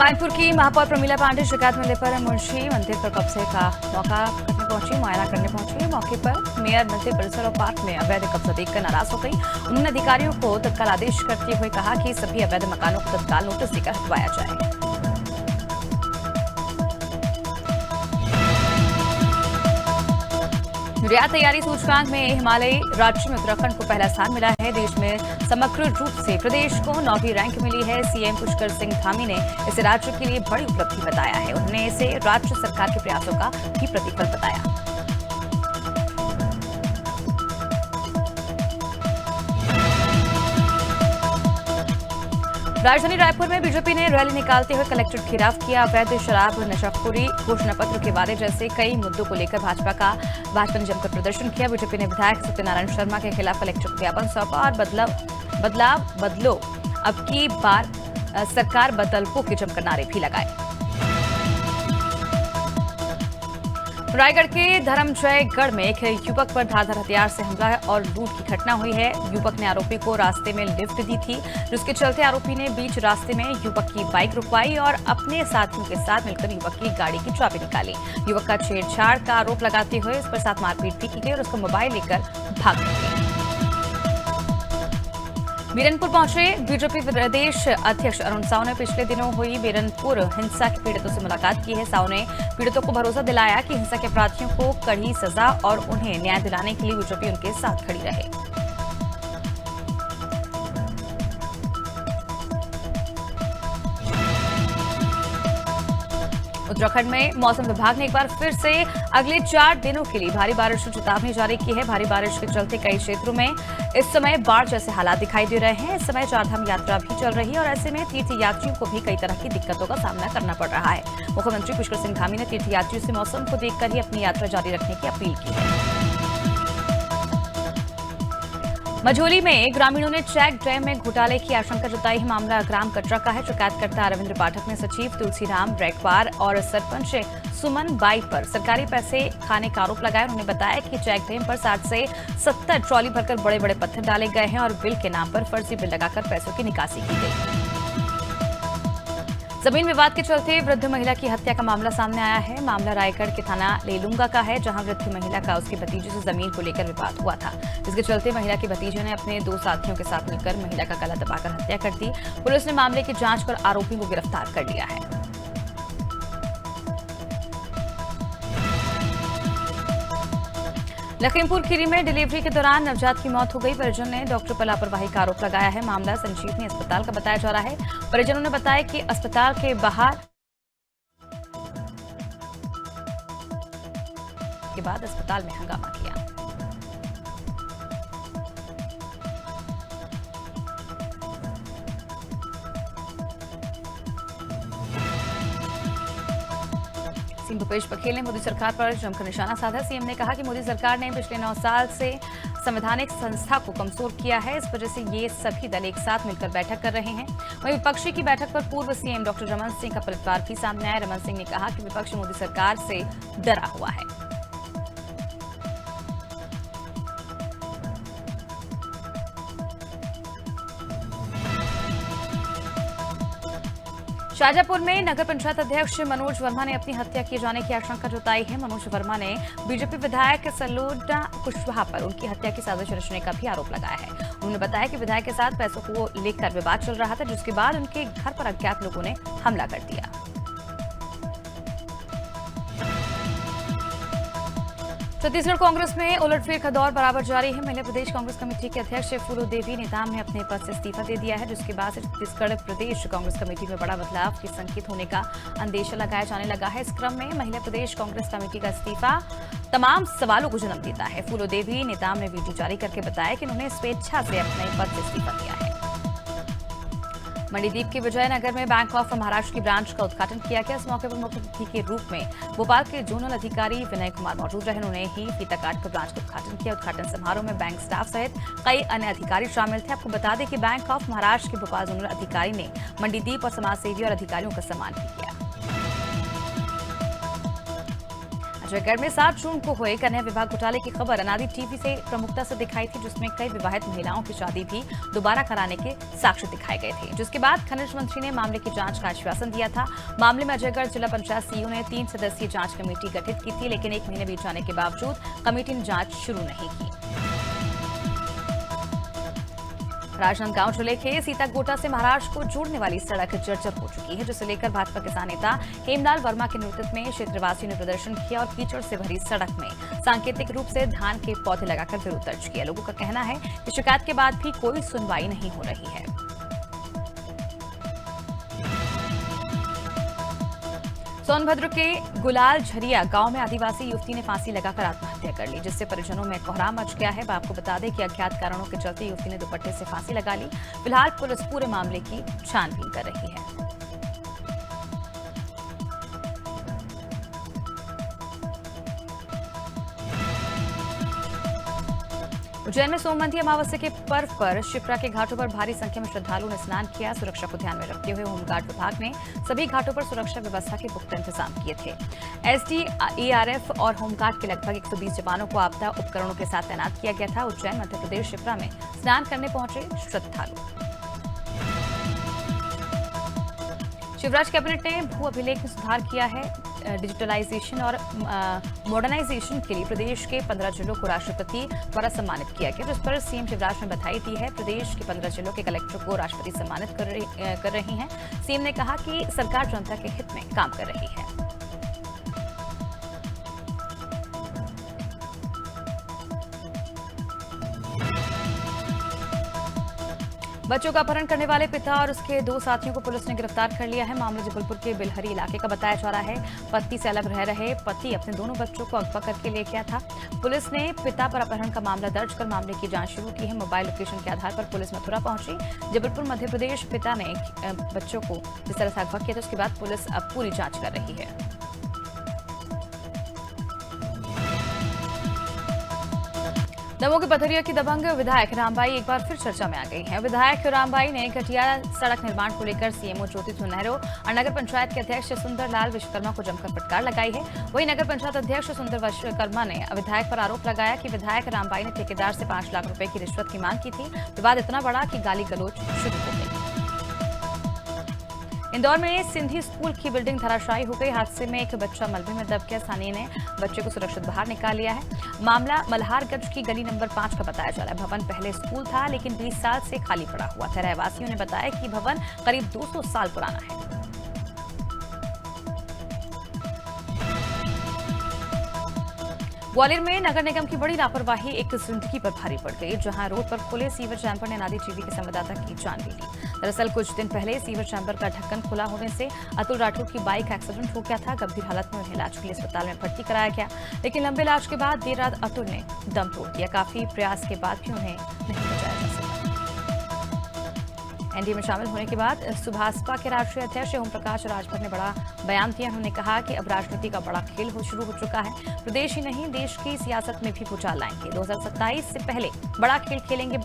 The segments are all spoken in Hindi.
कानपुर की महापौर प्रमीला पांडे शिकायत मिलने पर मुंशी मंदिर पर कब्जे का मौका करने पहुंची, मुआयना करने पहुंची। मौके पर मेयर मंदिर परिसर और पार्क में अवैध कब्जा देखकर नाराज हो गई। उन्होंने अधिकारियों को तत्काल आदेश करते हुए कहा कि सभी अवैध मकानों को तत्काल नोटिस देकर हटवाया जाए। निर्यात तैयारी सूचकांक में हिमालयी राज्य में उत्तराखंड को पहला स्थान मिला है। देश में समग्र रूप से प्रदेश को 9वीं रैंक मिली है। सीएम पुष्कर सिंह धामी ने इसे राज्य के लिए बड़ी उपलब्धि बताया है। उन्होंने इसे राज्य सरकार के प्रयासों का भी प्रतिफल बताया। राजधानी रायपुर में बीजेपी ने रैली निकालते हुए कलेक्ट्रेट घेराव किया। अवैध शराब, नशाखोरी, घोषणा पत्र के वादे जैसे कई मुद्दों को लेकर भाजपा ने जमकर प्रदर्शन किया। बीजेपी ने विधायक सत्यनारायण शर्मा के खिलाफ कलेक्ट्रेट ज्ञापन सौंपा और बदलो अब की बार सरकार बदलपो के जमकर नारे भी लगाए। रायगढ़ के धर्मजयगढ़ में एक युवक पर धारदार हथियार से हमला और लूट की घटना हुई है। युवक ने आरोपी को रास्ते में लिफ्ट दी थी, जिसके चलते आरोपी ने बीच रास्ते में युवक की बाइक रुकवाई और अपने साथियों के साथ मिलकर युवक की गाड़ी की चाबी निकाली। युवक का छेड़छाड़ का आरोप लगाते हुए इस पर साथ मारपीट भी की गई और उसका मोबाइल लेकर भाग गए। बीरनपुर पहुंचे बीजेपी प्रदेश अध्यक्ष अरुण साव ने पिछले दिनों हुई बीरनपुर हिंसा के पीड़ितों से मुलाकात की है। साव ने पीड़ितों को भरोसा दिलाया कि हिंसा के अपराधियों को कड़ी सजा और उन्हें न्याय दिलाने के लिए बीजेपी उनके साथ खड़ी रहे। उत्तराखंड में मौसम विभाग ने एक बार फिर से अगले 4 दिनों के लिए भारी बारिश की चेतावनी जारी की है। भारी बारिश के चलते कई क्षेत्रों में इस समय बाढ़ जैसे हालात दिखाई दे रहे हैं। इस समय चारधाम यात्रा भी चल रही है और ऐसे में तीर्थयात्रियों को भी कई तरह की दिक्कतों का सामना करना पड़ रहा है। मुख्यमंत्री पुष्कर सिंह धामी ने तीर्थयात्रियों से मौसम को देखकर ही अपनी यात्रा जारी रखने की अपील की है। मझोली में ग्रामीणों ने चेक डैम में घोटाले की आशंका जताई है। मामला ग्राम कटरा का है। शिकायतकर्ता रविंद्र पाठक ने सचिव तुलसीराम रैकवार और सरपंच सुमन बाई पर सरकारी पैसे खाने का आरोप लगाया। उन्होंने बताया कि चेक डैम पर 60 से 70 ट्रॉली भरकर बड़े बड़े पत्थर डाले गए हैं और बिल के नाम पर फर्जी बिल लगाकर पैसों की निकासी की गई। जमीन विवाद के चलते वृद्ध महिला की हत्या का मामला सामने आया है। मामला रायगढ़ के थाना लेलुंगा का है, जहां वृद्ध महिला का उसके भतीजे से जमीन को लेकर विवाद हुआ था, जिसके चलते महिला के भतीजे ने अपने 2 साथियों के साथ मिलकर महिला का गला दबाकर हत्या कर दी। पुलिस ने मामले की जांच कर आरोपी को गिरफ्तार कर लिया है। लखीमपुर खीरी में डिलीवरी के दौरान नवजात की मौत हो गई। परिजन ने डॉक्टर पर लापरवाही का आरोप लगाया है। मामला संजीवनी अस्पताल का बताया जा रहा है। परिजनों ने बताया कि अस्पताल के बाहर के बाद अस्पताल में हंगामा किया। सीएम भूपेश बघेल ने मोदी सरकार पर जमकर निशाना साधा। सीएम ने कहा कि मोदी सरकार ने पिछले 9 साल से संवैधानिक संस्था को कमजोर किया है। इस वजह से ये सभी दल एक साथ मिलकर बैठक कर रहे हैं। वहीं विपक्षी की बैठक पर पूर्व सीएम डॉक्टर रमन सिंह का पलटवार भी सामने आया। रमन सिंह ने कहा कि विपक्ष मोदी सरकार से डरा हुआ है। शाजापुर में नगर पंचायत अध्यक्ष मनोज वर्मा ने अपनी हत्या किए जाने की आशंका जताई है। मनोज वर्मा ने बीजेपी विधायक सलोना कुशवाहा पर उनकी हत्या की साजिश रचने का भी आरोप लगाया है। उन्होंने बताया कि विधायक के साथ पैसों को लेकर विवाद चल रहा था, जिसके बाद उनके घर पर अज्ञात लोगों ने हमला कर दिया। छत्तीसगढ़ कांग्रेस में उलटफेर का दौर बराबर जारी है। महिला प्रदेश कांग्रेस कमेटी के अध्यक्ष फूलो देवी नेताम ने अपने पद से इस्तीफा दे दिया है, जिसके बाद से छत्तीसगढ़ प्रदेश कांग्रेस कमेटी में बड़ा बदलाव के संकेत होने का अंदेशा लगाया जाने लगा है। इस क्रम में महिला प्रदेश कांग्रेस कमेटी का इस्तीफा तमाम सवालों को जन्म देता है। फूलो देवी नेताम ने वीडियो जारी करके बताया कि उन्होंने स्वेच्छा से अपने पद से इस्तीफा दिया है। मणिदीप के विजयनगर में बैंक ऑफ महाराष्ट्र की ब्रांच का उद्घाटन किया गया। इस मौके पर मुख्य अतिथि के रूप में भोपाल के जोनल अधिकारी विनय कुमार मौजूद रहे। उन्होंने ही फीता काट कर ब्रांच का उद्घाटन किया। उद्घाटन समारोह में बैंक स्टाफ सहित कई अन्य अधिकारी शामिल थे। आपको बता दें कि बैंक ऑफ महाराष्ट्र के भोपाल जोनल अधिकारी ने मणिदीप और समाजसेवी और अधिकारियों का सम्मान भी किया। अजयगढ़ में 7 जून को हुए कन्या विवाह घोटाले की खबर अनादि टीवी से प्रमुखता से दिखाई थी, जिसमें कई विवाहित महिलाओं की शादी भी दोबारा कराने के साक्ष्य दिखाए गए थे, जिसके बाद खनिज मंत्री ने मामले की जांच का आश्वासन दिया था। मामले में अजयगढ़ जिला पंचायत सीईओ ने 3 सदस्यीय जांच कमेटी गठित की थी, लेकिन 1 महीने बीत जाने के बावजूद कमेटी ने जांच शुरू नहीं की। राजनांदगांव जिले के सीतागोटा से महाराष्ट्र को जोड़ने वाली सड़क जर्जर हो चुकी है, जिसे लेकर भाजपा किसान नेता हेमलाल वर्मा के नेतृत्व में क्षेत्रवासियों ने प्रदर्शन किया और कीचड़ से भरी सड़क में सांकेतिक रूप से धान के पौधे लगाकर विरोध दर्ज किया। लोगों का कहना है कि शिकायत के बाद भी कोई सुनवाई नहीं हो रही है। सोनभद्र के गुलाल झरिया गांव में आदिवासी युवती ने फांसी लगाकर आत्महत्या कर ली, जिससे परिजनों में कोहराम मच गया है। आपको बता दें कि अज्ञात कारणों के चलते युवती ने दुपट्टे से फांसी लगा ली। फिलहाल पुलिस पूरे मामले की छानबीन कर रही है। उज्जैन में सोमवती अमावस्या के पर्व पर शिप्रा के घाटों पर भारी संख्या में श्रद्धालुओं ने स्नान किया। सुरक्षा को ध्यान में रखते हुए होमगार्ड विभाग ने सभी घाटों पर सुरक्षा व्यवस्था के पुख्ता इंतजाम किए थे। एसडीआरएफ और होमगार्ड के लगभग 120 जवानों को आपदा उपकरणों के साथ तैनात किया गया था। उज्जैन मध्य प्रदेश शिप्रा में स्नान करने पहुंचे श्रद्धालु। शिवराज कैबिनेट ने भू अभिलेख में सुधार किया है। डिजिटलाइजेशन और मॉडर्नाइजेशन के लिए प्रदेश के 15 जिलों को राष्ट्रपति द्वारा सम्मानित किया गया, जिस पर सीएम शिवराज ने बधाई दी है। प्रदेश के 15 जिलों के कलेक्टर को राष्ट्रपति सम्मानित कर रही हैं। सीएम ने कहा कि सरकार जनता के हित में काम कर रही है। बच्चों का अपहरण करने वाले पिता और उसके 2 साथियों को पुलिस ने गिरफ्तार कर लिया है। मामला जबलपुर के बिलहरी इलाके का बताया जा रहा है। पत्नी से अलग रह रहे पति अपने दोनों बच्चों को अगवा करके ले गया था। पुलिस ने पिता पर अपहरण का मामला दर्ज कर मामले की जांच शुरू की है। मोबाइल लोकेशन के आधार पर पुलिस मथुरा पहुंची। जबलपुर मध्य प्रदेश पिता ने बच्चों को जिस तरह से अगवा किया था, उसके बाद पुलिस अब पूरी जांच कर रही है। दमोह के पथरिया की दबंग विधायक रामबाई एक बार फिर चर्चा में आ गई हैं। विधायक रामबाई ने घटिया सड़क निर्माण को लेकर सीएमओ ज्योति नेहरू और नगर पंचायत के अध्यक्ष सुंदरलाल विश्वकर्मा को जमकर फटकार लगाई है। वहीं नगर पंचायत अध्यक्ष सुंदर विश्वकर्मा ने विधायक पर आरोप लगाया कि विधायक रामबाई ने ठेकेदार से 5 लाख रुपए की रिश्वत की मांग की थी। विवाद इतना बड़ा कि गाली गलौज शुरू हो गई। इंदौर में सिंधी स्कूल की बिल्डिंग धराशायी हो गई। हादसे में एक बच्चा मलबे में दब गया। स्थानीय ने बच्चे को सुरक्षित बाहर निकाल लिया है। मामला मल्हारगंज की गली नंबर 5 का बताया जा रहा है। भवन पहले स्कूल था, लेकिन 20 साल से खाली पड़ा हुआ था। रहवासियों ने बताया कि भवन करीब 200 साल पुराना है। ग्वालियर में नगर निगम की बड़ी लापरवाही एक जिंदगी पर भारी पड़ गई, जहां रोड पर खुले सीवर चैम्बर ने अनादि टीवी के संवाददाता की जान ले ली। दरअसल कुछ दिन पहले सीवर चैम्बर का ढक्कन खुला होने से अतुल राठौर की बाइक एक्सीडेंट हो गया था। गंभीर हालत में उन्हें इलाज के लिए अस्पताल में भर्ती कराया गया, लेकिन लंबे इलाज के बाद देर रात अतुल ने दम तोड़ दिया। काफी प्रयास के बाद भी उन्हें नहीं बचाया जा सका। एनडीए में शामिल होने के बाद सुभाषपा के राष्ट्रीय अध्यक्ष ओम प्रकाश राजभर ने बड़ा बयान दिया। उन्होंने कहा कि अब राजनीति का बड़ा खेल शुरू हो चुका है। प्रदेश ही नहीं, देश की सियासत में भी भूचाल लाएंगे। 2027 से पहले बड़ा खेल खेलेंगे।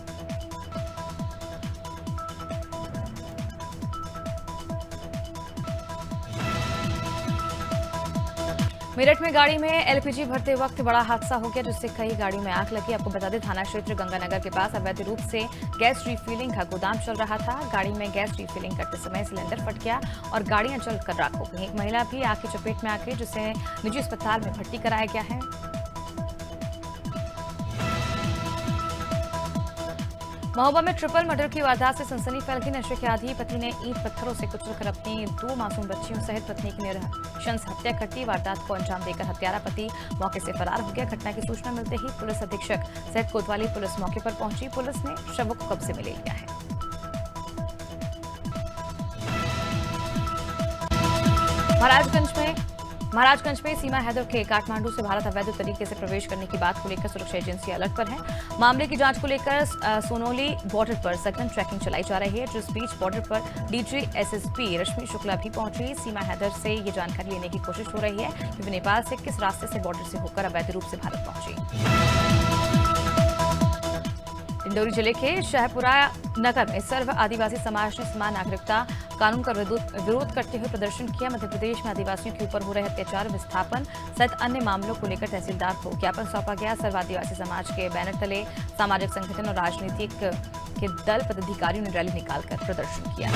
मेरठ में गाड़ी में एलपीजी भरते वक्त बड़ा हादसा हो गया, जिससे कई गाड़ियों में आग लगी। आपको बता दें, थाना क्षेत्र गंगानगर के पास अवैध रूप से गैस रिफिलिंग का गोदाम चल रहा था। गाड़ी में गैस रिफिलिंग करते समय सिलेंडर फट गया और गाड़ियां जलकर राख हो गई। एक महिला भी आग की चपेट में आ गई, जिसे निजी अस्पताल में भर्ती कराया गया है। महोबा में ट्रिपल मर्डर की वारदात से सनसनी फैल गई। नशे के आदी पति ने ईंट पत्थरों से कुचलकर अपनी 2 मासूम बच्चियों सहित पत्नी की नृशंस हत्या कर दी। वारदात को अंजाम देकर हत्यारा पति मौके से फरार हो गया। घटना की सूचना मिलते ही पुलिस अधीक्षक सहित कोतवाली पुलिस मौके पर पहुंची। पुलिस ने शवों को कब्जे में ले लिया है। महाराजगंज में सीमा हैदर के काठमांडू से भारत अवैध तरीके से प्रवेश करने की बात को लेकर सुरक्षा एजेंसी अलर्ट पर है। मामले की जांच को लेकर सोनोली बॉर्डर पर सघन ट्रैकिंग चलाई जा रही है, जिस बीच बॉर्डर पर डीजी एसएसपी रश्मि शुक्ला भी पहुंची। सीमा हैदर से ये जानकारी लेने की कोशिश हो रही है कि वे नेपाल से किस रास्ते से बॉर्डर से होकर अवैध रूप से भारत पहुंची। डिंडोरी जिले के शाहपुरा नगर में सर्व आदिवासी समाज ने समान नागरिकता कानून का विरोध करते हुए प्रदर्शन किया। मध्य प्रदेश में आदिवासियों के ऊपर हो रहे अत्याचार, विस्थापन सहित अन्य मामलों को लेकर तहसीलदार को ज्ञापन सौंपा गया। सर्व आदिवासी समाज के बैनर तले सामाजिक संगठन और राजनीतिक के दल पदाधिकारियों ने रैली निकालकर प्रदर्शन किया।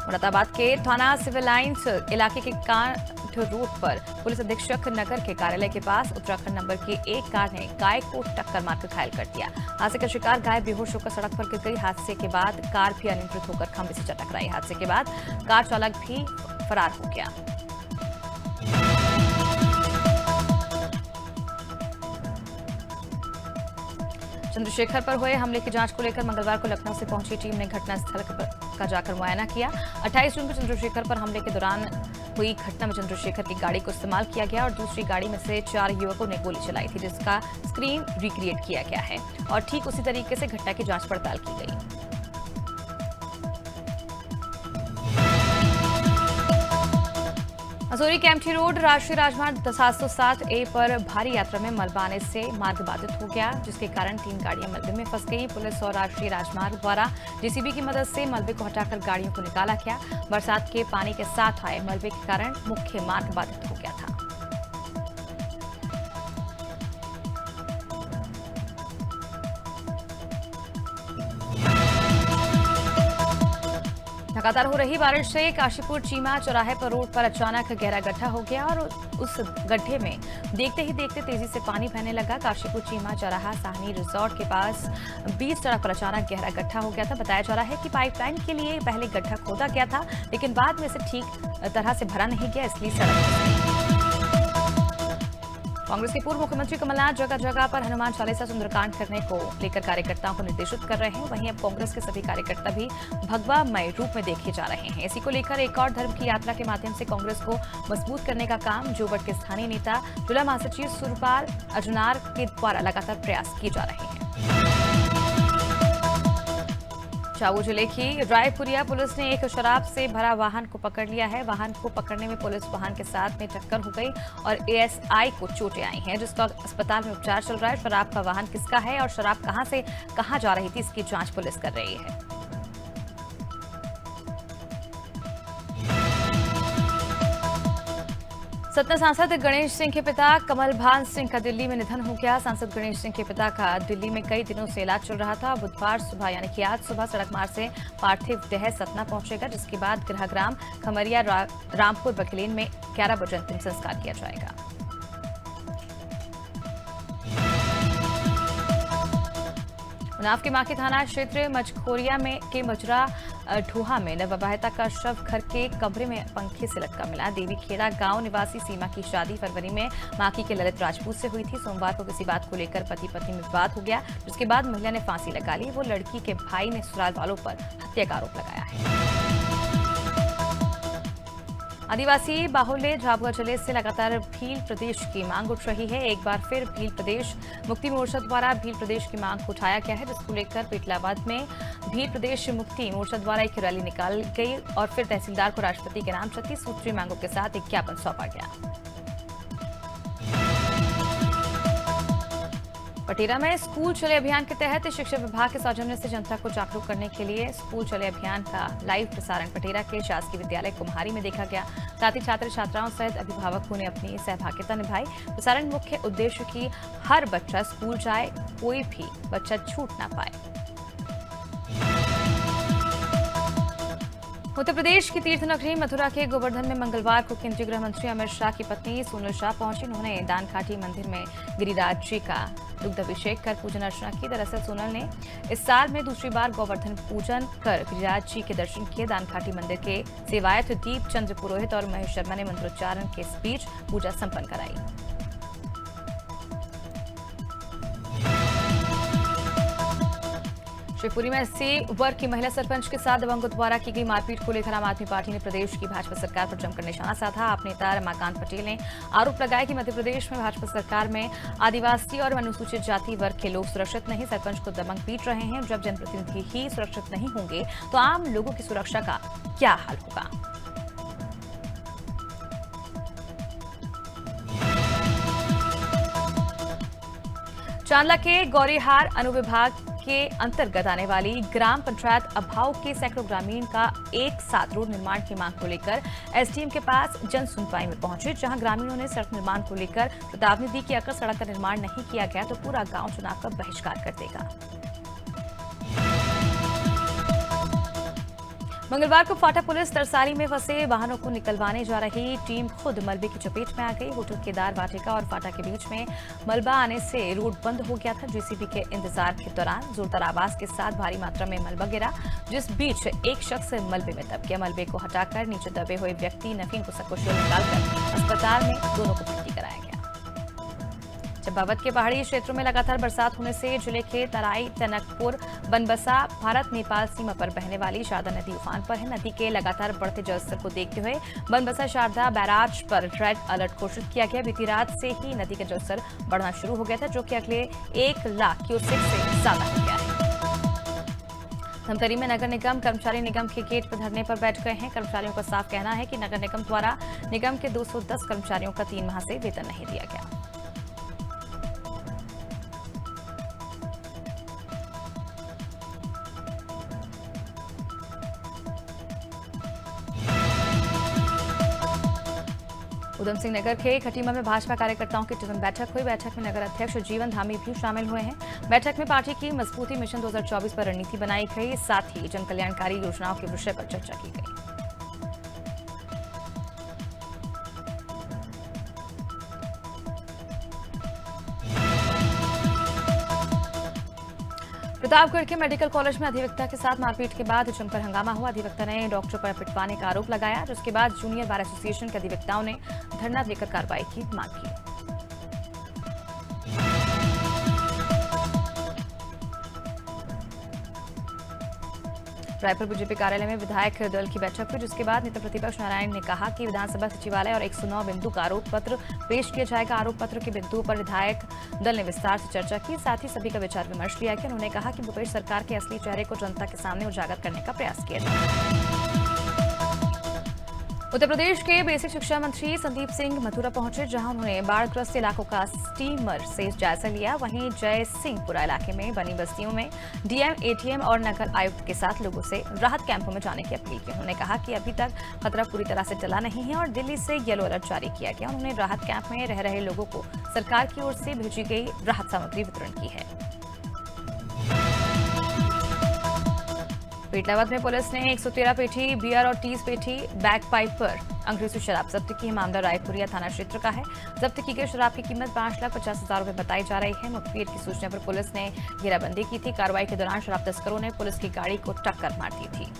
मुरादाबाद के थाना सिविल लाइन्स इलाके के कांठ रोड पर पुलिस अधीक्षक नगर के कार्यालय के पास उत्तराखंड नंबर की एक कार ने गाय को टक्कर मारकर घायल कर दिया। हादसे का शिकार गाय बेहोश होकर सड़क पर गिर गई। हादसे के बाद कार भी अनियंत्रित होकर खंभे से जा टकराई। हादसे के बाद कार चालक भी फरार हो गया। चंद्रशेखर पर हुए हमले की जांच को लेकर मंगलवार को लखनऊ से पहुंची टीम ने घटनास्थल का जाकर मुआयना किया। 28 जून को चंद्रशेखर पर हमले के दौरान हुई घटना में चंद्रशेखर की गाड़ी को इस्तेमाल किया गया और दूसरी गाड़ी में से 4 युवकों ने गोली चलाई थी, जिसका स्क्रीन रिक्रिएट किया गया है और ठीक उसी तरीके से घटना की जांच पड़ताल की गई। मसूरी कैम्पटी रोड राष्ट्रीय राजमार्ग 707A पर भारी यात्रा में मलबा आने से मार्ग बाधित हो गया, जिसके कारण 3 गाड़ियां मलबे में फंस गई। पुलिस और राष्ट्रीय राजमार्ग द्वारा जेसीबी की मदद से मलबे को हटाकर गाड़ियों को निकाला गया। बरसात के पानी के साथ आए मलबे के कारण मुख्य मार्ग बाधित हो गया था। लगातार हो रही बारिश से काशीपुर चीमा चौराहे पर रोड पर अचानक गहरा गड्ढा हो गया और उस गड्ढे में देखते ही देखते तेजी से पानी बहने लगा। काशीपुर चीमा चौराहा साहनी रिजॉर्ट के पास बीच सड़क पर अचानक गहरा गड्ढा हो गया था। बताया जा रहा है कि पाइपलाइन के लिए पहले गड्ढा खोदा गया था, लेकिन बाद में इसे ठीक तरह से भरा नहीं गया, इसलिए सड़क। कांग्रेस के पूर्व मुख्यमंत्री कमलनाथ जगह जगह पर हनुमान चालीसा सुंदरकांड करने को लेकर कार्यकर्ताओं को निर्देशित कर रहे हैं। वहीं अब कांग्रेस के सभी कार्यकर्ता भी भगवामय रूप में देखे जा रहे हैं। इसी को लेकर एक और धर्म की यात्रा के माध्यम से कांग्रेस को मजबूत करने का काम जोबट के स्थानीय नेता जिला महासचिव सुरपाल अजनार के द्वारा लगातार प्रयास किए जा रहे हैं। झाबुआ जिले की रायपुरिया पुलिस ने एक शराब से भरा वाहन को पकड़ लिया है। वाहन को पकड़ने में पुलिस वाहन के साथ में टक्कर हो गई और एएसआई को चोटें आई हैं, जिसका अस्पताल में उपचार चल रहा है। शराब का वाहन किसका है और शराब कहां से कहां जा रही थी, इसकी जांच पुलिस कर रही है। सतना सांसद गणेश सिंह के पिता कमलभान सिंह का दिल्ली में निधन हो गया। सांसद गणेश सिंह के पिता का दिल्ली में कई दिनों से इलाज चल रहा था। बुधवार सुबह यानी कि आज सुबह सड़क मार्ग से पार्थिव देह सतना पहुंचेगा, जिसके बाद गृहग्राम खमरिया रामपुर बघेलेन में 11 बजे अंतिम संस्कार किया जाएगा। उन्नाव के माकी थाना क्षेत्र मचखोरिया में के मजरा ढोहा में नवविवाहिता का शव घर के कमरे में पंखे से लटका मिला। देवी खेड़ा गांव निवासी सीमा की शादी फरवरी में माकी के ललित राजपूत से हुई थी। सोमवार को किसी बात को लेकर पति पत्नी में विवाद हो गया, जिसके बाद महिला ने फांसी लगा ली। वो लड़की के भाई ने ससुराल वालों पर हत्या का आरोप लगाया है। आदिवासी बाहुल्य झाबुआ जिले से लगातार भील प्रदेश की मांग उठ रही है। एक बार फिर भील प्रदेश मुक्ति मोर्चा द्वारा भील प्रदेश की मांग को उठाया गया है, जिसको लेकर पेटलाबाद में भील प्रदेश मुक्ति मोर्चा द्वारा एक रैली निकाली गई और फिर तहसीलदार को राष्ट्रपति के नाम 36 सूत्रीय मांगों के साथ एक ज्ञापन सौंपा गया। पटेरा में स्कूल चले अभियान के तहत शिक्षा विभाग के सौजन्य से जनता को जागरूक करने के लिए स्कूल चले अभियान का लाइव प्रसारण पटेरा के शासकीय विद्यालय कुम्हारी में देखा गया। साथ ही छात्र छात्राओं सहित अभिभावकों ने अपनी सहभागिता निभाई। प्रसारण मुख्य उद्देश्य की हर बच्चा स्कूल जाए, कोई भी बच्चा छूट ना पाए। उत्तर प्रदेश की तीर्थ नगरी मथुरा के गोवर्धन में मंगलवार को केंद्रीय गृह मंत्री अमित शाह की पत्नी सोनल शाह पहुंची। उन्होंने दानखाटी मंदिर में गिरिराज जी का दुग्धाभिषेक कर पूजन अर्चना की। दरअसल सोनल ने इस साल में दूसरी बार गोवर्धन पूजन कर गिरिराज जी के दर्शन किए। दानखाटी मंदिर के सेवायत दीप चंद्र पुरोहित और महेश शर्मा ने मंत्रोच्चारण के बीच पूजा संपन्न कराई। शिवपुरी में 80 वर्ग की महिला सरपंच के साथ दबंगों द्वारा की गई मारपीट को लेकर आम आदमी पार्टी ने प्रदेश की भाजपा सरकार पर जमकर निशाना साधा। आप नेता रमाकांत पटेल ने आरोप लगाया कि मध्य प्रदेश में भाजपा सरकार में आदिवासी और अनुसूचित जाति वर्ग के लोग सुरक्षित नहीं, सरपंच को दबंग पीट रहे हैं। जब जनप्रतिनिधि ही सुरक्षित नहीं होंगे तो आम लोगों की सुरक्षा का क्या हाल होगा। चांदला के गौरीहार अनुविभाग के अंतर्गत आने वाली ग्राम पंचायत अभाव के सैकड़ों ग्रामीण का एक साथ रोड निर्माण की मांग को लेकर एसडीएम के पास जन सुनवाई में पहुंचे, जहां ग्रामीणों ने सड़क निर्माण को लेकर चेतावनी दी कि अगर सड़क का निर्माण नहीं किया गया तो पूरा गांव चुनाव का बहिष्कार कर देगा। मंगलवार को फाटा पुलिस तरसाली में फंसे वाहनों को निकलवाने जा रही टीम खुद मलबे की चपेट में आ गई। होटल केदार वाटिका और फाटा के बीच में मलबा आने से रोड बंद हो गया था। जेसीबी के इंतजार के दौरान जोरदार आवाज के साथ भारी मात्रा में मलबा गिरा, जिस बीच एक शख्स मलबे में दब गया। मलबे को हटाकर नीचे दबे हुए व्यक्ति नवीन को सकुशल निकालकर अस्पताल में दोनों को भर्ती कराया गया। चंपावत के पहाड़ी क्षेत्रों में लगातार बरसात होने से जिले के तराई, टनकपुर, बनबसा भारत नेपाल सीमा पर बहने वाली शारदा नदी उफान पर है। नदी के लगातार बढ़ते जलस्तर को देखते हुए बनबसा शारदा बैराज पर रेड अलर्ट घोषित किया गया। बीती रात से ही नदी का जलस्तर बढ़ना शुरू हो गया था, जो कि अगले 1 लाख क्यूसेक से ज्यादा हो गया है। धमतरी में नगर निगम कर्मचारी निगम के गेट पर धरने पर बैठ गए हैं। कर्मचारियों का साफ कहना है कि नगर निगम द्वारा निगम के 210 कर्मचारियों का 3 माह से वेतन नहीं दिया गया। उधम सिंह नगर के खटीमा में भाजपा कार्यकर्ताओं की टिफिन बैठक हुई। बैठक में नगर अध्यक्ष जीवन धामी भी शामिल हुए हैं। बैठक में पार्टी की मजबूती मिशन 2024 पर रणनीति बनाई गई, साथ ही जन कल्याणकारी योजनाओं के विषय पर चर्चा की गई। प्रतापगढ़ के मेडिकल कॉलेज में अधिवक्ता के साथ मारपीट के बाद जमकर हंगामा हुआ। अधिवक्ता ने डॉक्टर पर पिटवाने का आरोप लगाया, जिसके बाद जूनियर बार एसोसिएशन के अधिवक्ताओं ने धरना देकर कार्रवाई की मांग की। रायपुर बीजेपी कार्यालय में विधायक दल की बैठक हुई, जिसके बाद नेता प्रतिपक्ष नारायण ने कहा कि विधानसभा सचिवालय और 109 बिंदु का आरोप पत्र पेश किया जाएगा। आरोप पत्र के बिंदुओं पर विधायक दल ने विस्तार से चर्चा की, साथ ही सभी का विचार विमर्श किया। उन्होंने कहा कि भूपेश सरकार के असली चेहरे को जनता के सामने उजागर करने का प्रयास किया जाए। उत्तर प्रदेश के बेसिक शिक्षा मंत्री संदीप सिंह मथुरा पहुंचे, जहां उन्होंने बाढ़ग्रस्त इलाकों का स्टीमर से जायजा लिया। वहीं जय सिंहपुरा इलाके में बनी बस्तियों में डीएम, एटीएम और नगर आयुक्त के साथ लोगों से राहत कैंपों में जाने की अपील की। उन्होंने कहा कि अभी तक खतरा पूरी तरह से टला नहीं है और दिल्ली से येलो अलर्ट जारी किया गया। उन्होंने राहत कैंप में रह रहे लोगों को सरकार की ओर से भेजी गई राहत सामग्री वितरण की है। पेटलावद में पुलिस ने 113 पेटी बियर और 30 पेटी बैग पाइप पर अंग्रेजी शराब जब्त की। मामला रायपुरिया थाना क्षेत्र का है। जब्त की गई शराब की कीमत 5,50,000 रुपए बताई जा रही है। मुखबिर की सूचना पर पुलिस ने घेराबंदी की थी। कार्रवाई के दौरान शराब तस्करों ने पुलिस की गाड़ी को टक्कर मार दी थी।